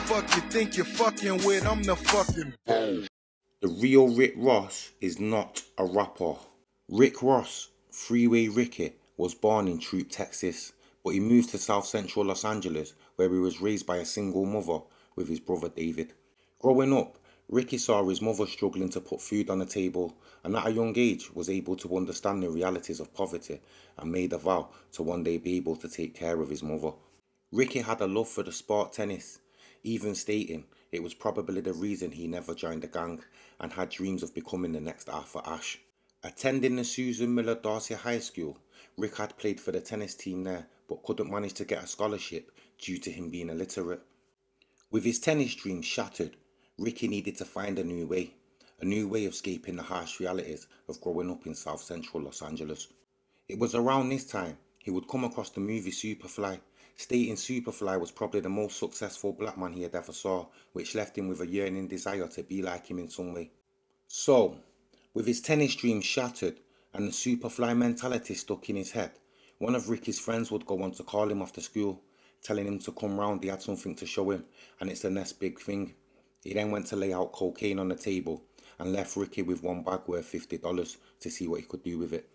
fuck you think you're fucking with? I'm the fucking bull. The real Rick Ross is not a rapper. Rick Ross Freeway Ricky was born in Troop, Texas, but he moved to South Central Los Angeles where he was raised by a single mother with his brother David. Growing up, Ricky saw his mother struggling to put food on the table, and at a young age was able to understand the realities of poverty and made a vow to one day be able to take care of his mother. Ricky had a love for the sport tennis, even stating it was probably the reason he never joined a gang and had dreams of becoming the next Arthur Ashe. Attending the Susan Miller Darcy High School, Rick had played for the tennis team there but couldn't manage to get a scholarship due to him being illiterate. With his tennis dreams shattered, Ricky needed to find a new way of escaping the harsh realities of growing up in South Central Los Angeles. It was around this time he would come across the movie Superfly, stating Superfly was probably the most successful black man he had ever saw, which left him with a yearning desire to be like him in some way. So, with his tennis dreams shattered and the Superfly mentality stuck in his head, one of Ricky's friends would go on to call him after school, telling him to come round, he had something to show him, and it's the next big thing. He then went to lay out cocaine on the table and left Ricky with one bag worth $50 to see what he could do with it.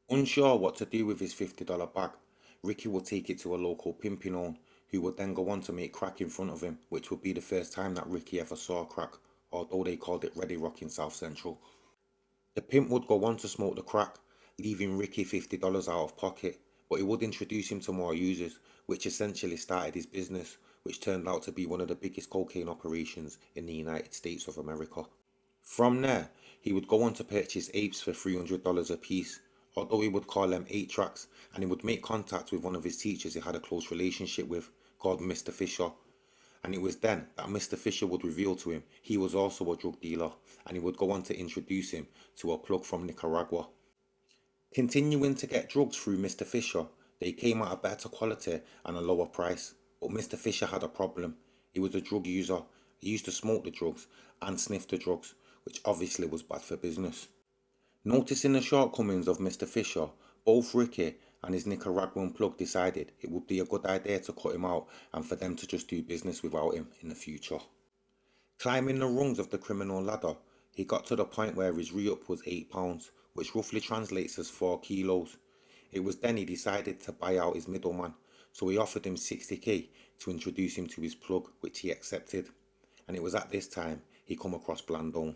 Unsure what to do with his $50 bag, Ricky would take it to a local pimping home, who would then go on to make crack in front of him, which would be the first time that Ricky ever saw crack, although they called it Ready Rock in South Central. The pimp would go on to smoke the crack, leaving Ricky $50 out of pocket, but he would introduce him to more users, which essentially started his business, which turned out to be one of the biggest cocaine operations in the United States of America. From there, he would go on to purchase apes for $300 a piece, although he would call them 8-tracks, and he would make contact with one of his teachers he had a close relationship with, called Mr. Fisher. And it was then that Mr. Fisher would reveal to him he was also a drug dealer, and he would go on to introduce him to a plug from Nicaragua. Continuing to get drugs through Mr. Fisher, they came at a better quality and a lower price. But Mr. Fisher had a problem. He was a drug user. He used to smoke the drugs and sniff the drugs, which obviously was bad for business. Noticing the shortcomings of Mr. Fisher, both Ricky and his Nicaraguan plug decided it would be a good idea to cut him out and for them to just do business without him in the future. Climbing the rungs of the criminal ladder, he got to the point where his re-up was £8, which roughly translates as 4 kilos. It was then he decided to buy out his middleman, so he offered him $60k to introduce him to his plug, which he accepted. And it was at this time he come across Blandone.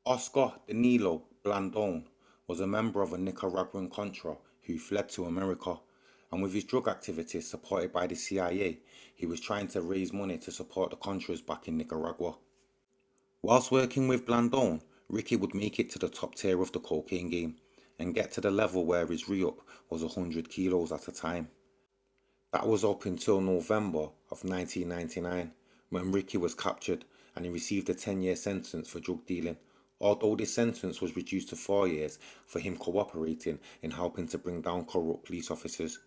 Oscar Danilo Blandone was a member of a Nicaraguan Contra who fled to America, and with his drug activities supported by the CIA, he was trying to raise money to support the Contras back in Nicaragua. Whilst working with Blandone, Ricky would make it to the top tier of the cocaine game and get to the level where his re-up was 100 kilos at a time. That was up until November of 1999 when Ricky was captured and he received a 10-year sentence for drug dealing, although this sentence was reduced to 4 years for him cooperating in helping to bring down corrupt police officers.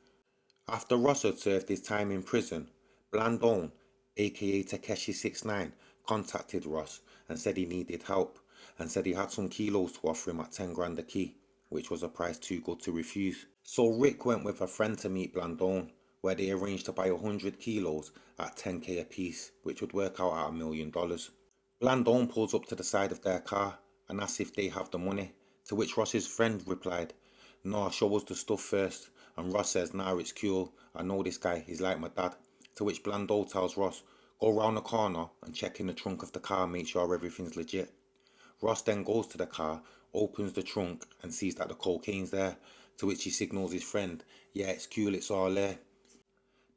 After Ross had served his time in prison, Blandone, aka Takeshi 69, contacted Ross and said he needed help and said he had some kilos to offer him at 10 grand a key, which was a price too good to refuse. So Rick went with a friend to meet Blandone, where they arranged to buy 100 kilos at 10k a piece, which would work out at $1 million. Blandone pulls up to the side of their car and asks if they have the money, to which Ross's friend replied, "No, show us the stuff first." And Ross says, "Nah, it's cool, I know this guy, he's like my dad." To which Blandone tells Ross, "Go round the corner and check in the trunk of the car and make sure everything's legit." Ross then goes to the car, opens the trunk and sees that the cocaine's there, to which he signals his friend, "Yeah, it's cool, it's all there."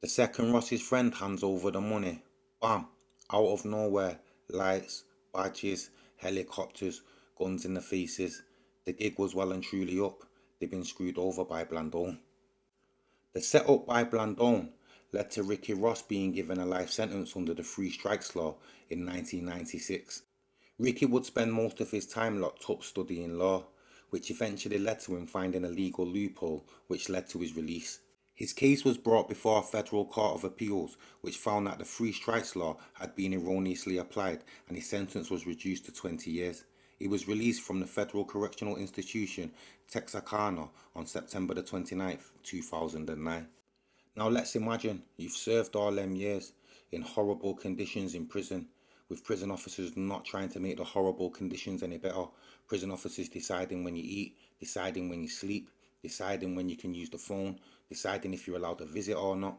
The second Ross's friend hands over the money, bam, out of nowhere, lights, badges, helicopters, guns in the faces. The gig was well and truly up. They'd been screwed over by Blandone. The setup by Blandone led to Ricky Ross being given a life sentence under the Three Strikes Law in 1996. Ricky would spend most of his time locked up studying law, which eventually led to him finding a legal loophole which led to his release. His case was brought before a federal court of appeals, which found that the Three Strikes Law had been erroneously applied and his sentence was reduced to 20 years. He was released from the Federal Correctional Institution, Texarkana, on September the 29th, 2009. Now let's imagine you've served all them years. in horrible conditions in prison, with prison officers not trying to make the horrible conditions any better. Prison officers deciding when you eat, deciding when you sleep, deciding when you can use the phone, deciding if you're allowed to visit or not,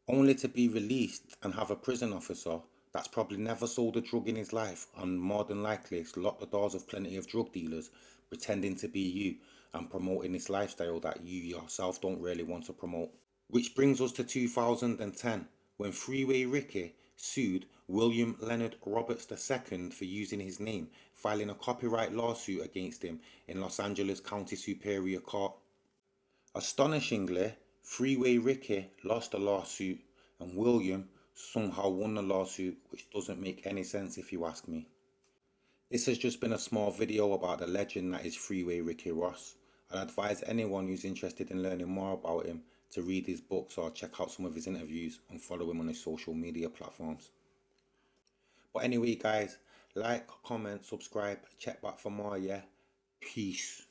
only to be released and have a prison officer that's probably never sold a drug in his life and more than likely has locked the doors of plenty of drug dealers pretending to be you and promoting this lifestyle that you yourself don't really want to promote. Which brings us to 2010, when Freeway Ricky sued William Leonard Roberts II for using his name, filing a copyright lawsuit against him in Los Angeles County Superior Court. Astonishingly, Freeway Ricky lost the lawsuit and William somehow won the lawsuit, which doesn't make any sense if you ask me. This has just been a small video about the legend that is Freeway Ricky Ross. I'd advise anyone who's interested in learning more about him to read his books or check out some of his interviews and follow him on his social media platforms. But anyway guys, like, comment, subscribe, check back for more, yeah? Peace.